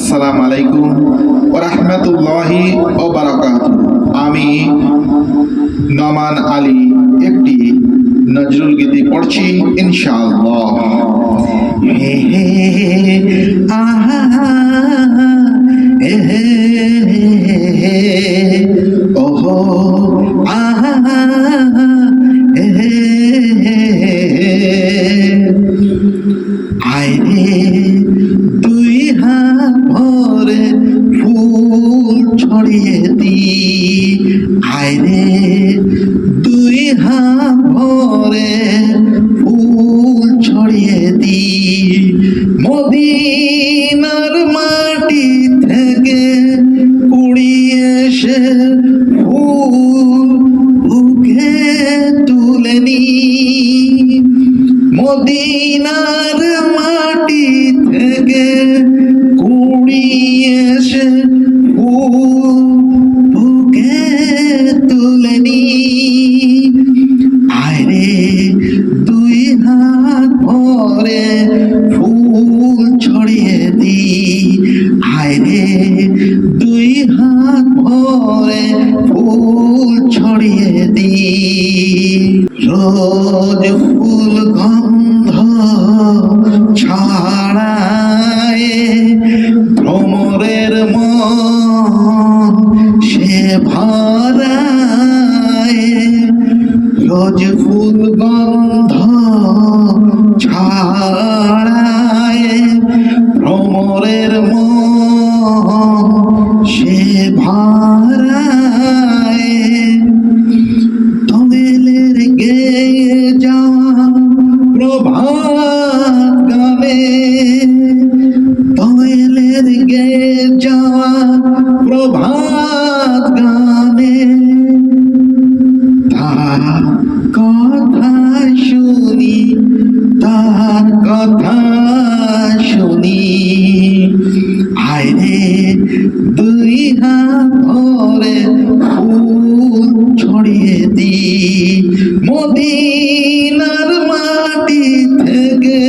আসসালামু আলাইকুম ওয়া রাহমাতুল্লাহি ওয়া বারাকাতুহু। আমি নমান আলী একটি নজরুল গীতি পড়ছি ইনশাআল্লাহ। হে হে আহা হে হে ওহো আহা হে আইরে দুই হাত ভরে ফুল ছড়িয়ে দি, আইরে দুই হাত ভরে ফুল ছড়িয়ে দি, মদিনার মাটি থেকে কুড়িয়ে এসে ফুল বুকে তুলে নি, মদিনার মাটি থেকে কুড়িয়ে এসে ফুল বুকে তুলে নি, আরে দুই হাত ভরে ফুল ছড়িয়ে দি, আরে দুই হাত ভরে ফুল ছড়িয়ে দি। রোজ ফুল গন্ধ ছড়ায় ভ্রমরের মন সে ভরায়, রোজ ফুল গন্ধ ছড়ায় ভ্রমরের মন সে ভরায়, তমেলের গেয়ে যাওয়া প্রভাত গানে, তমেলের গেয়ে যাওয়া প্রভাত গানে, তার কথা শুনি, তার কথা শুনি, আইরে দুই হাত ভরে ফুল ছড়িয়ে দি, মদিনার মাটি থেকে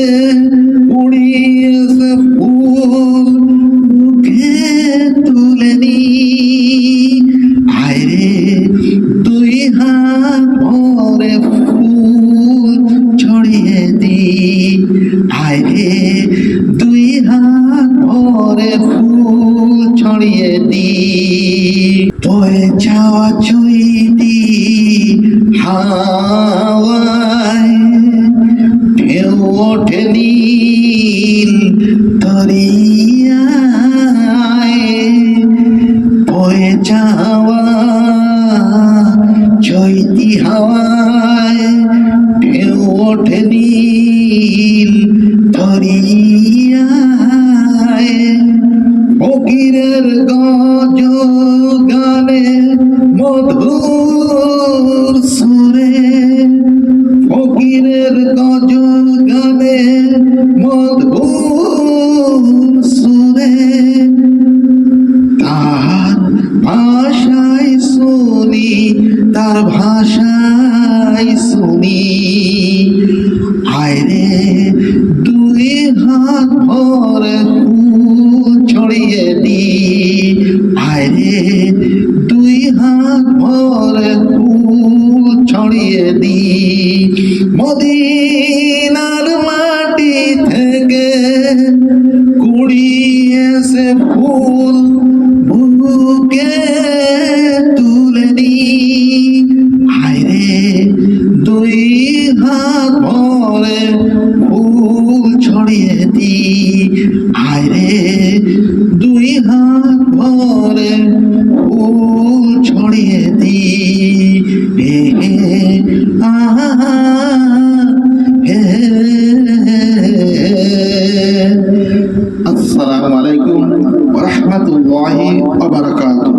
উড়িয়ে এসে ফুল মুখে তুলে নি, আইরে দুই হাত ভরে ফুল ছড়িয়ে দি, আইরে দুই হাত ভরে ফুল ছড়িয়ে দি। বয়ে যাওয়া চৈতি হাওয়ায় ঢেউ ওঠে নীল দরিয়ায়, বয়ে যাওয়া চৈতি হাওয়ায় ঢেউ ওঠে নীল দরিয়ায়, ফকিরের গজ গানে মধুর সুরে, ফকিরের গজ গানে মধুর সুরে, তার ভাষায় শুনি, তার ভাষায় শুনি, আইরে দুই হাত ভরে ফুল ছড়িয়ে দি, আইরে দুই হাত ভরে ফুল ছড়িয়ে দি, মদিনার মাটি থেকে কুড়িয়ে এসে ফুল বুকে তুলে নি, আইরে দুই হাত ভরে ফুল ছড়িয়ে দি, আইরে দুই হাত ভরে ফুল ছড়িয়ে দি। হে হে আহা হে। আসসালামু আলাইকুম ওয়া রাহমাতুল্লাহি ওয়া বারাকাতুহু।